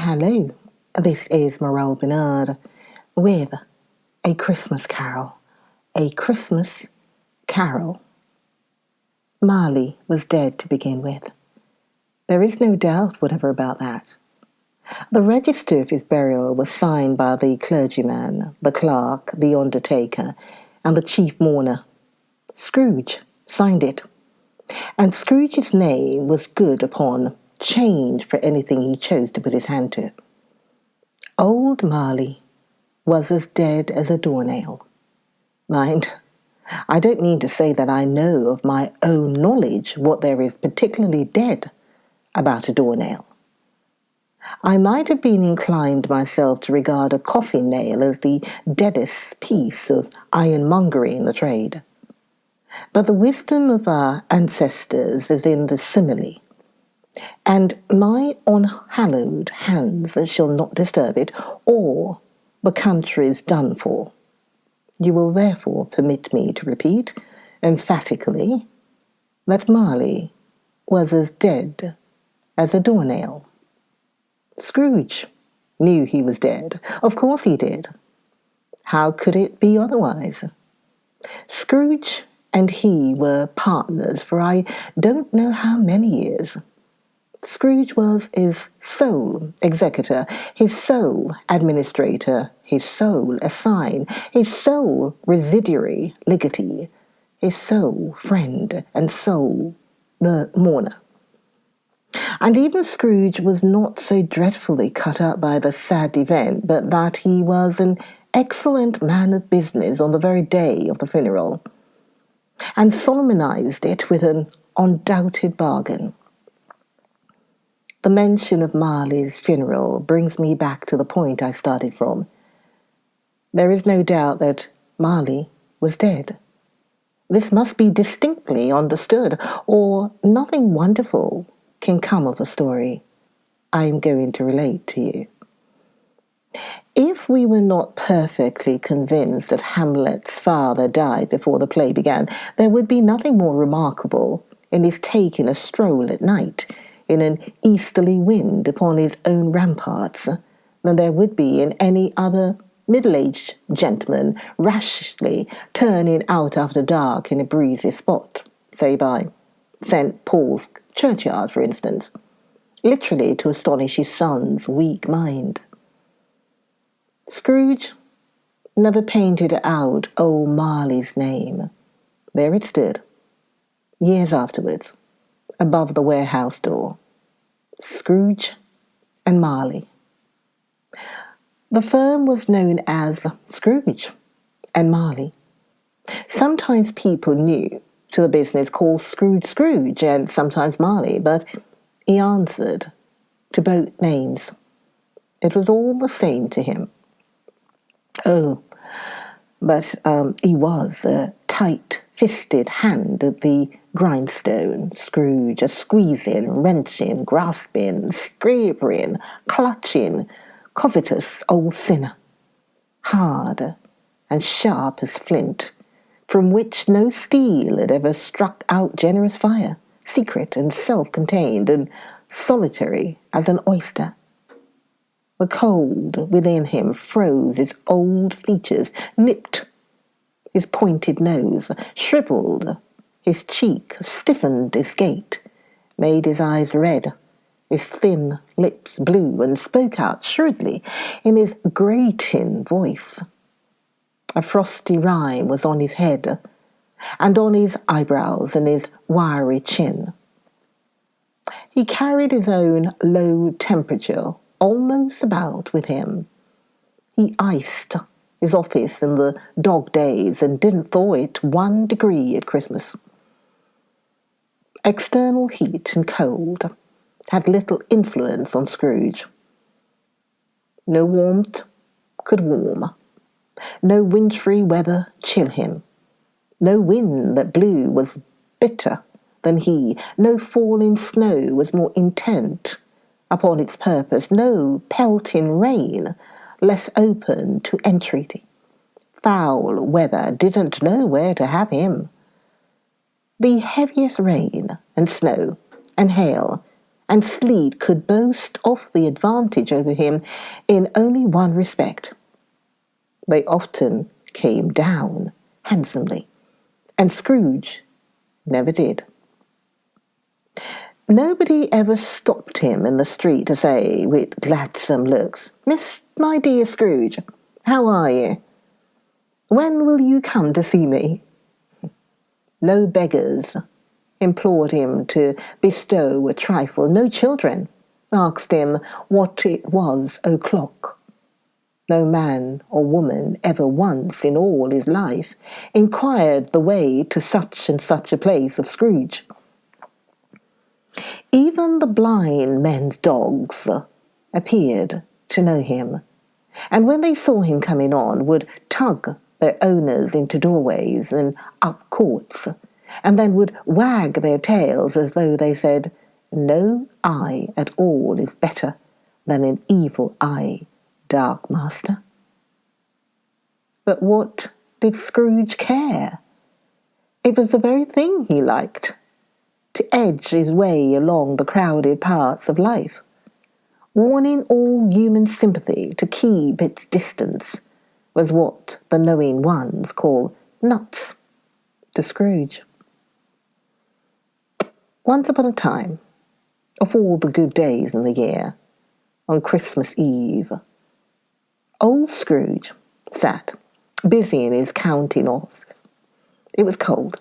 hello. This is Morel Benard with A Christmas Carol. A Christmas Carol. Marley was dead to begin with. There is no doubt whatever about that. The register of his burial was signed by the clergyman, the clerk, the undertaker, and the chief mourner. Scrooge signed it. And Scrooge's name was good upon change for anything he chose to put his hand to. Old Marley was as dead as a doornail. Mind, I don't mean to say that I know of my own knowledge what there is particularly dead about a doornail. I might have been inclined myself to regard a coffin nail as the deadest piece of ironmongery in the trade. But the wisdom of our ancestors is in the simile, and my unhallowed hands shall not disturb it, or the country is done for. You will therefore permit me to repeat emphatically that Marley was as dead as a doornail. Scrooge knew he was dead. Of course he did. How could it be otherwise? Scrooge and he were partners for I don't know how many years. Scrooge was his sole executor, his sole administrator, his sole assign, his sole residuary legatee, his sole friend and sole the mourner. And even Scrooge was not so dreadfully cut up by the sad event, but that he was an excellent man of business on the very day of the funeral, and solemnized it with an undoubted bargain. The mention of Marley's funeral brings me back to the point I started from. There is no doubt that Marley was dead. This must be distinctly understood, or nothing wonderful can come of the story I am going to relate to you. If we were not perfectly convinced that Hamlet's father died before the play began, there would be nothing more remarkable in his taking a stroll at night in an easterly wind upon his own ramparts than there would be in any other middle-aged gentleman rashly turning out after dark in a breezy spot, say by St. Paul's churchyard, for instance, literally to astonish his son's weak mind. Scrooge never painted out old Marley's name. There it stood, years afterwards, above the warehouse door. Scrooge and Marley. The firm was known as Scrooge and Marley. Sometimes people knew to the business called Scrooge and sometimes Marley, but he answered to both names. It was all the same to him. Oh, but he was a tight-fisted hand at the grindstone, Scrooge, a squeezing, wrenching, grasping, scraping, clutching, covetous old sinner, hard and sharp as flint, from which no steel had ever struck out generous fire, secret and self-contained and solitary as an oyster. The cold within him froze his old features, nipped his pointed nose, shriveled his cheek, stiffened his gait, made his eyes red, his thin lips blue, and spoke out shrewdly in his grating voice. A frosty rime was on his head, and on his eyebrows and his wiry chin. He carried his own low temperature almost about with him. He iced his office in the dog days and didn't thaw it 1 degree at Christmas. External heat and cold had little influence on Scrooge. No warmth could warm. No wintry weather chill him. No wind that blew was bitter than he. No falling snow was more intent upon its purpose. No pelting rain less open to entreaty. Foul weather didn't know where to have him. The heaviest rain and snow and hail and sleet could boast of the advantage over him in only one respect. They often came down handsomely, and Scrooge never did. Nobody ever stopped him in the street to say, with gladsome looks, My dear Scrooge, how are you? When will you come to see me?" No beggars implored him to bestow a trifle. No children asked him what it was o'clock. No man or woman ever once in all his life inquired the way to such and such a place of Scrooge. Even the blind men's dogs appeared to know him, and when they saw him coming on, would tug their owners into doorways and up courts, and then would wag their tails as though they said, "No eye at all is better than an evil eye, dark master." But what did Scrooge care? It was the very thing he liked, to edge his way along the crowded parts of life, warning all human sympathy to keep its distance, was what the knowing ones call nuts to Scrooge. Once upon a time, of all the good days in the year, on Christmas Eve, old Scrooge sat busy in his counting office. It was cold,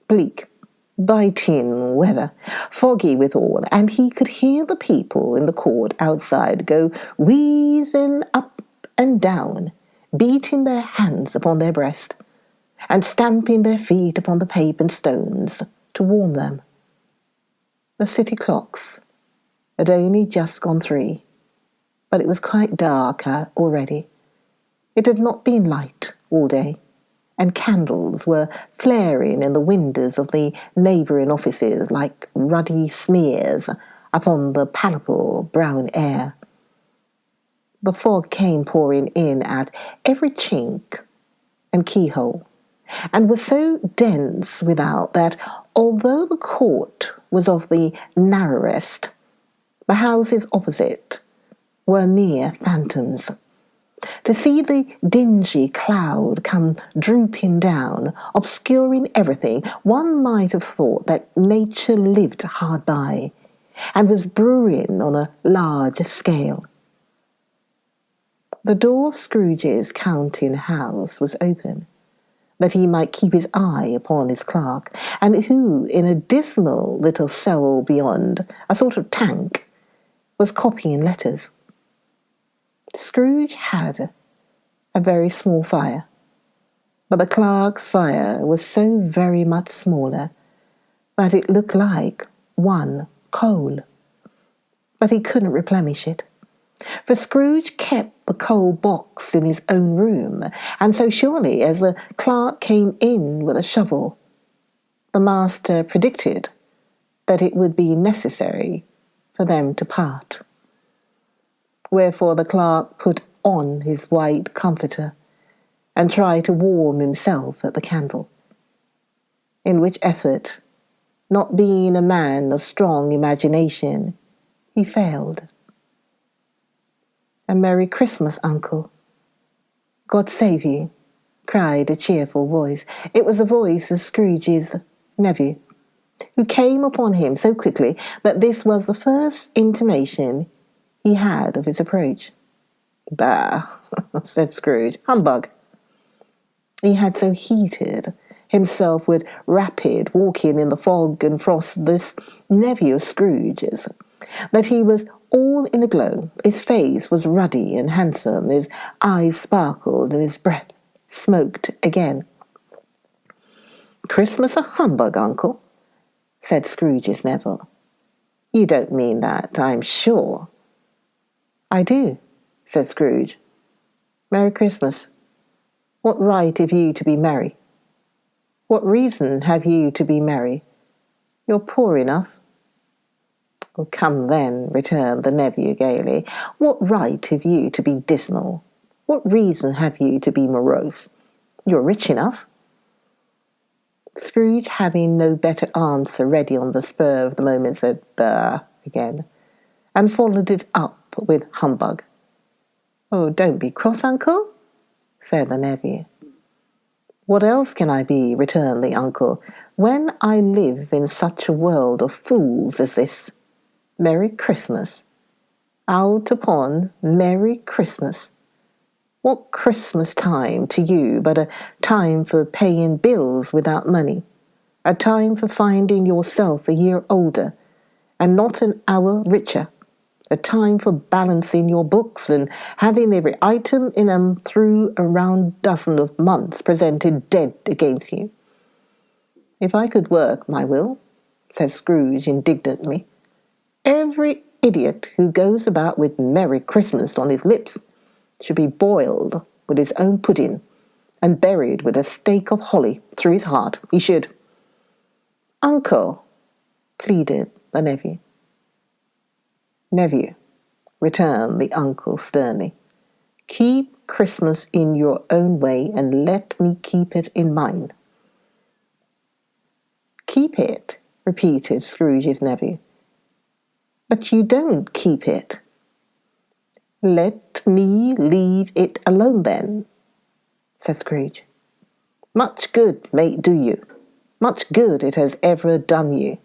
bleak, biting weather, foggy withal, and he could hear the people in the court outside go wheezing up and down, beating their hands upon their breast, and stamping their feet upon the pavement stones to warm them. The city clocks had only just gone 3, but it was quite dark already. It had not been light all day, and candles were flaring in the windows of the neighbouring offices like ruddy smears upon the palpable brown air. The fog came pouring in at every chink and keyhole, and was so dense without that, although the court was of the narrowest, the houses opposite were mere phantoms. To see the dingy cloud come drooping down, obscuring everything, one might have thought that nature lived hard by, and was brewing on a larger scale. The door of Scrooge's counting house was open, that he might keep his eye upon his clerk, and who, in a dismal little cell beyond, a sort of tank, was copying letters. Scrooge had a very small fire, but the clerk's fire was so very much smaller that it looked like one coal. But he couldn't replenish it, for Scrooge kept the coal box in his own room, and so surely as the clerk came in with a shovel, the master predicted that it would be necessary for them to part. Wherefore the clerk put on his white comforter and tried to warm himself at the candle, in which effort, not being a man of strong imagination, he failed. "A Merry Christmas, uncle." "God save you," cried a cheerful voice. It was the voice of Scrooge's nephew, who came upon him so quickly that this was the first intimation he had of his approach. "Bah," said Scrooge. "Humbug." He had so heated himself with rapid walking in the fog and frost, this nephew of Scrooge's, that he was all in a glow. His face was ruddy and handsome, his eyes sparkled, and his breath smoked again. "Christmas a humbug, uncle?" said Scrooge's Neville. "You don't mean that, I'm sure." "I do," said Scrooge. "Merry Christmas. What right have you to be merry? What reason have you to be merry? You're poor enough." "Oh, come then," returned the nephew gaily. "What right have you to be dismal? What reason have you to be morose? You're rich enough." Scrooge, having no better answer ready on the spur of the moment, said, "Bah, again, and followed it up with humbug. "Oh, don't be cross, uncle," said the nephew. "What else can I be?" returned the uncle, "when I live in such a world of fools as this? Merry Christmas! Out upon Merry Christmas! What Christmas time to you but a time for paying bills without money, a time for finding yourself a year older and not an hour richer, a time for balancing your books and having every item in 'em through a round dozen of months presented dead against you." "If I could work my will," said Scrooge indignantly, "every idiot who goes about with Merry Christmas on his lips should be boiled with his own pudding and buried with a stake of holly through his heart. He should." "Uncle," pleaded the nephew. "Nephew," returned the uncle sternly, "keep Christmas in your own way and let me keep it in mine." "Keep it?" repeated Scrooge's nephew. "But you don't keep it." "Let me leave it alone then," said Scrooge. "Much good may it do you. Much good it has ever done you."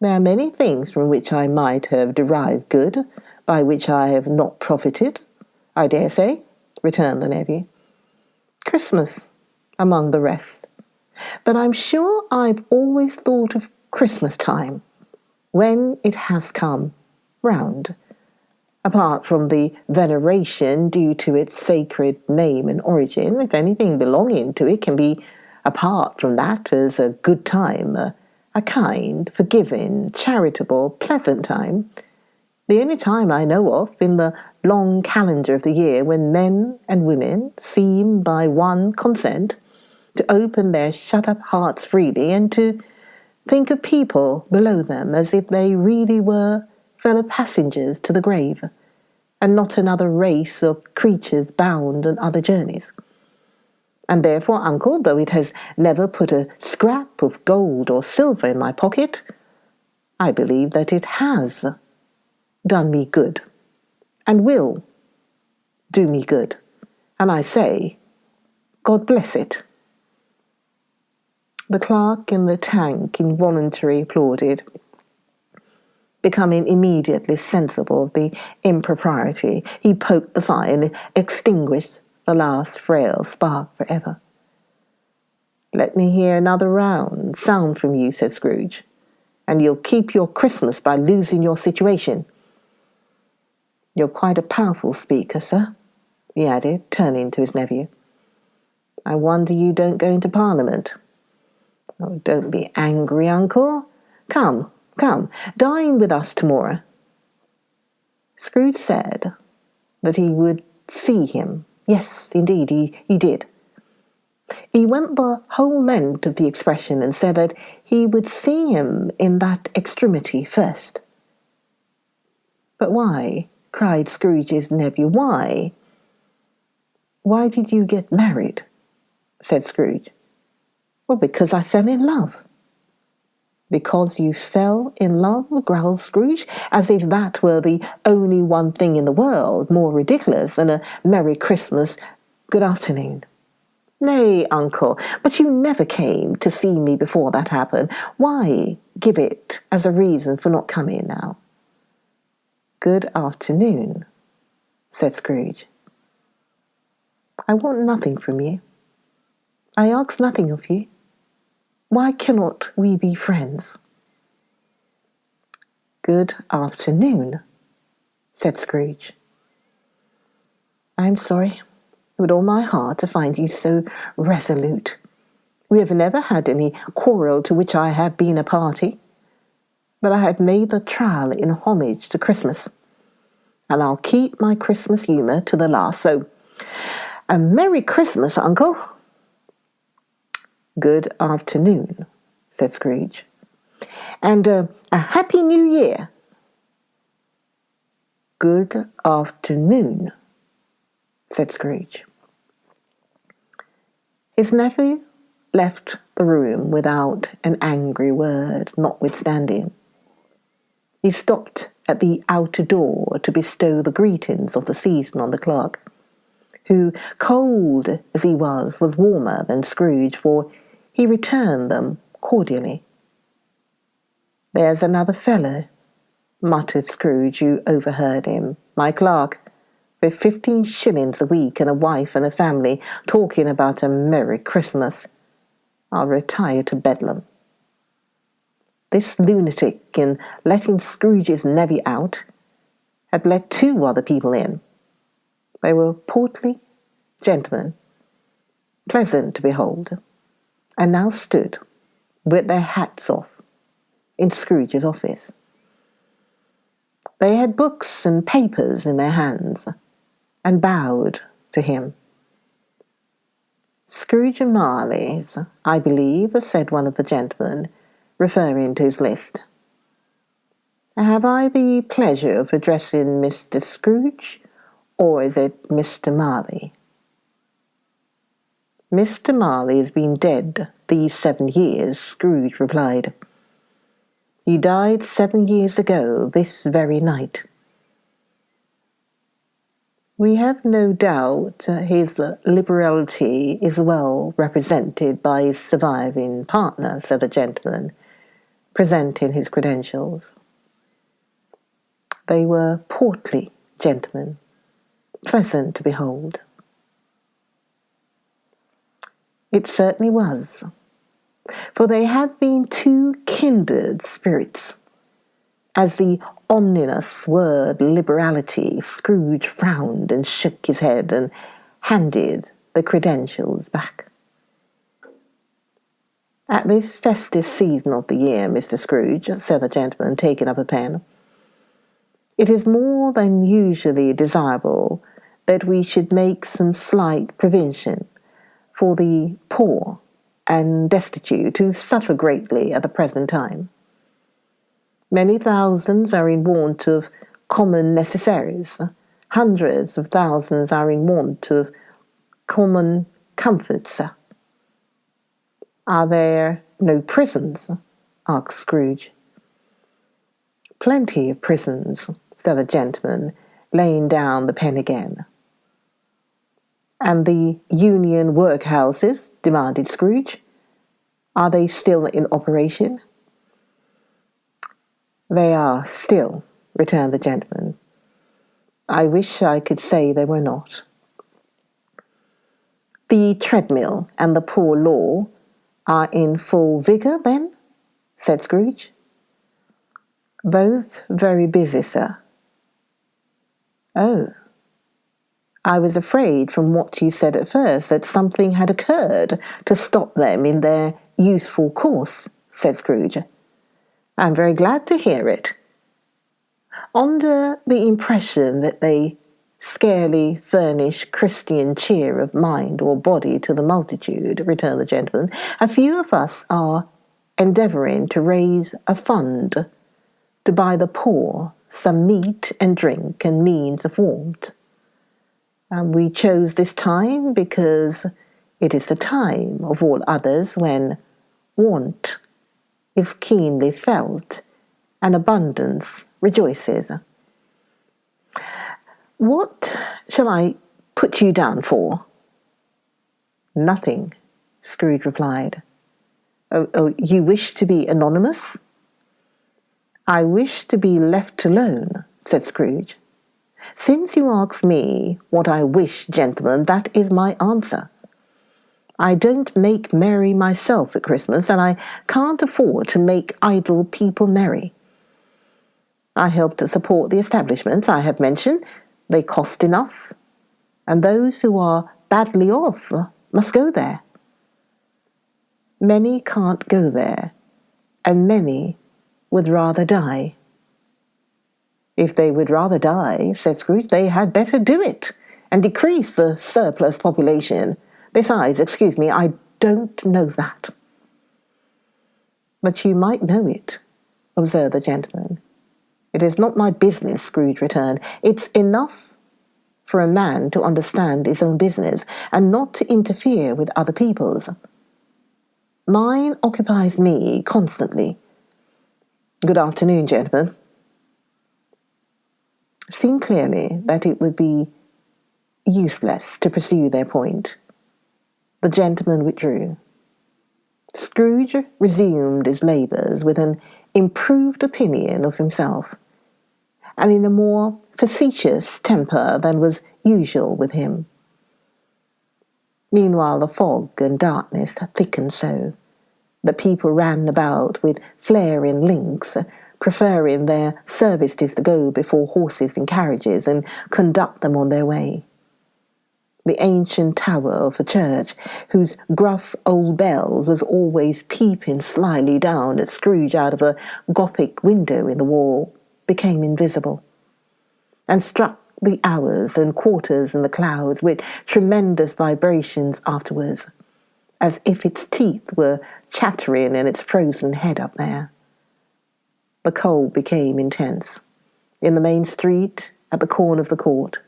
"There are many things from which I might have derived good, by which I have not profited, I dare say," returned the nephew. "Christmas among the rest. But I'm sure I've always thought of Christmas time, when it has come round, apart from the veneration due to its sacred name and origin, if anything belonging to it can be apart from that as a good time, a kind, forgiving, charitable, pleasant time, the only time I know of in the long calendar of the year when men and women seem by one consent to open their shut-up hearts freely and to think of people below them as if they really were fellow passengers to the grave, and not another race of creatures bound on other journeys. And therefore, uncle, though it has never put a scrap of gold or silver in my pocket, I believe that it has done me good, and will do me good. And I say, God bless it." The clerk in the tank involuntarily applauded, becoming immediately sensible of the impropriety. He poked the fire and extinguished the last frail spark forever. "Let me hear another round sound from you," said Scrooge, "and you'll keep your Christmas by losing your situation. You're quite a powerful speaker, sir," he added, turning to his nephew. "I wonder you don't go into Parliament." "Oh, don't be angry, uncle. Come, dine with us tomorrow." Scrooge said that he would see him. Yes, indeed, he did. He went the whole length of the expression and said that he would see him in that extremity first. "But why?" cried Scrooge's nephew. "Why?" "Why did you get married?" said Scrooge. "Well, because I fell in love." "Because you fell in love?" growled Scrooge, as if that were the only one thing in the world more ridiculous than a Merry Christmas, good afternoon. "Nay, uncle, but you never came to see me before that happened. Why give it as a reason for not coming now?" "Good afternoon," said Scrooge. "I want nothing from you. I ask nothing of you. Why cannot we be friends?" "Good afternoon," said Scrooge. "I am sorry, with all my heart, to find you so resolute. We have never had any quarrel to which I have been a party, but I have made the trial in homage to Christmas, and I'll keep my Christmas humour to the last. So, a Merry Christmas, uncle." "Good afternoon," said Scrooge. "And a Happy New Year." "Good afternoon," said Scrooge. His nephew left the room without an angry word, notwithstanding. He stopped at the outer door to bestow the greetings of the season on the clerk, who, cold as he was warmer than Scrooge, for he returned them cordially. "There's another fellow," muttered Scrooge, who overheard him. "My clerk, with 15 shillings a week and a wife and a family, talking about a Merry Christmas. I'll retire to Bedlam." This lunatic, in letting Scrooge's nevy out, had let 2 other people in. They were portly gentlemen, pleasant to behold, and now stood, with their hats off, in Scrooge's office. They had books and papers in their hands, and bowed to him. "Scrooge and Marley's, I believe," said one of the gentlemen, referring to his list. "Have I the pleasure of addressing Mr. Scrooge, or is it Mr. Marley?" "Mr. Marley has been dead these 7 years," Scrooge replied. "He died 7 years ago, this very night." "We have no doubt his liberality is well represented by his surviving partner," said the gentleman, presenting his credentials. They were portly gentlemen, pleasant to behold. It certainly was, for they had been 2 kindred spirits. As the ominous word liberality, Scrooge frowned and shook his head and handed the credentials back. "At this festive season of the year, Mr. Scrooge," said the gentleman, taking up a pen, "it is more than usually desirable that we should make some slight provision for the poor and destitute who suffer greatly at the present time. Many thousands are in want of common necessaries. Hundreds of thousands are in want of common comforts." "Are there no prisons?" asked Scrooge. "Plenty of prisons," said the gentleman, laying down the pen again. "And the union workhouses?" demanded Scrooge. "Are they still in operation?" "They are still," returned the gentleman. "I wish I could say they were not." "The treadmill and the poor law are in full vigour, then?" said Scrooge. "Both very busy, sir." "Oh, I was afraid from what you said at first that something had occurred to stop them in their youthful course," said Scrooge. "I'm very glad to hear it." "Under the impression that they scarcely furnish Christian cheer of mind or body to the multitude," returned the gentleman, "a few of us are endeavouring to raise a fund to buy the poor some meat and drink and means of warmth. And we chose this time because it is the time of all others when want is keenly felt and abundance rejoices." "What shall I put you down for?" "Nothing," Scrooge replied. Oh, you wish to be anonymous?" "I wish to be left alone," said Scrooge. "Since you ask me what I wish, gentlemen, that is my answer. I don't make merry myself at Christmas, and I can't afford to make idle people merry. I help to support the establishments I have mentioned. They cost enough, and those who are badly off must go there. Many can't go there, and many would rather die." "If they would rather die," said Scrooge, "they had better do it, and decrease the surplus population. Besides, excuse me, I don't know that." "But you might know it," observed the gentleman. "It is not my business," Scrooge returned. "It's enough for a man to understand his own business, and not to interfere with other people's. Mine occupies me constantly. Good afternoon, gentlemen. seen clearly that it would be useless to pursue their point. The gentleman withdrew. Scrooge resumed his labours with an improved opinion of himself, and in a more facetious temper than was usual with him. Meanwhile the fog and darkness thickened so that people ran about with flaring links, preferring their services to go before horses and carriages and conduct them on their way. The ancient tower of a church, whose gruff old bell was always peeping slyly down at Scrooge out of a Gothic window in the wall, became invisible, and struck the hours and quarters in the clouds with tremendous vibrations afterwards, as if its teeth were chattering in its frozen head up there. The cold became intense. In the main street, at the corner of the court,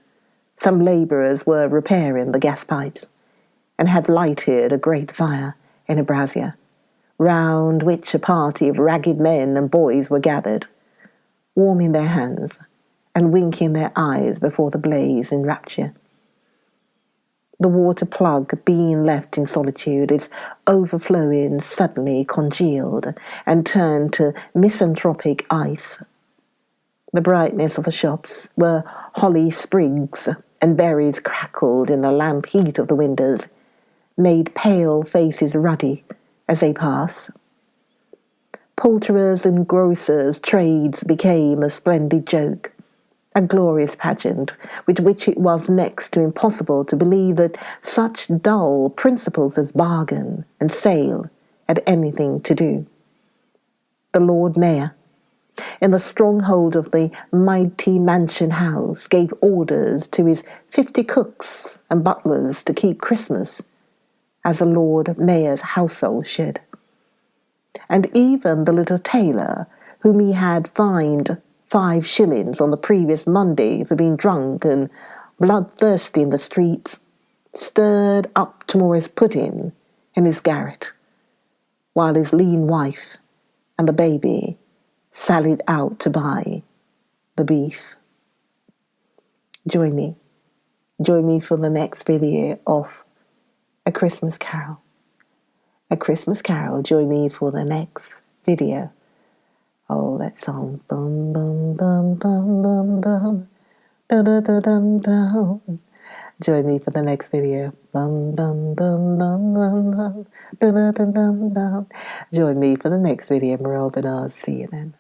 some labourers were repairing the gas pipes, and had lighted a great fire in a brazier, round which a party of ragged men and boys were gathered, warming their hands and winking their eyes before the blaze in rapture. The water plug being left in solitude, its overflowing suddenly congealed and turned to misanthropic ice. The brightness of the shops, where holly sprigs and berries crackled in the lamp heat of the windows, made pale faces ruddy as they passed. Poulterers' and grocers' trades became a splendid joke, a glorious pageant, with which it was next to impossible to believe that such dull principles as bargain and sale had anything to do. The Lord Mayor, in the stronghold of the mighty mansion house, gave orders to his 50 cooks and butlers to keep Christmas, as the Lord Mayor's household should. And even the little tailor, whom he had fined 5 shillings on the previous Monday for being drunk and bloodthirsty in the streets, stirred up tomorrow's pudding in his garret, while his lean wife and the baby sallied out to buy the beef. Join me for the next video of A Christmas Carol. A Christmas Carol. Join me for the next video. Oh, that song. Bum, bum, bum, bum, bum, bum. Da, da, da, dum, dum. Join me for the next video. Bum, bum, bum, bum, bum, bum. Da, da, da, dum, dum. Join me for the next video. Morel Benard. See you then.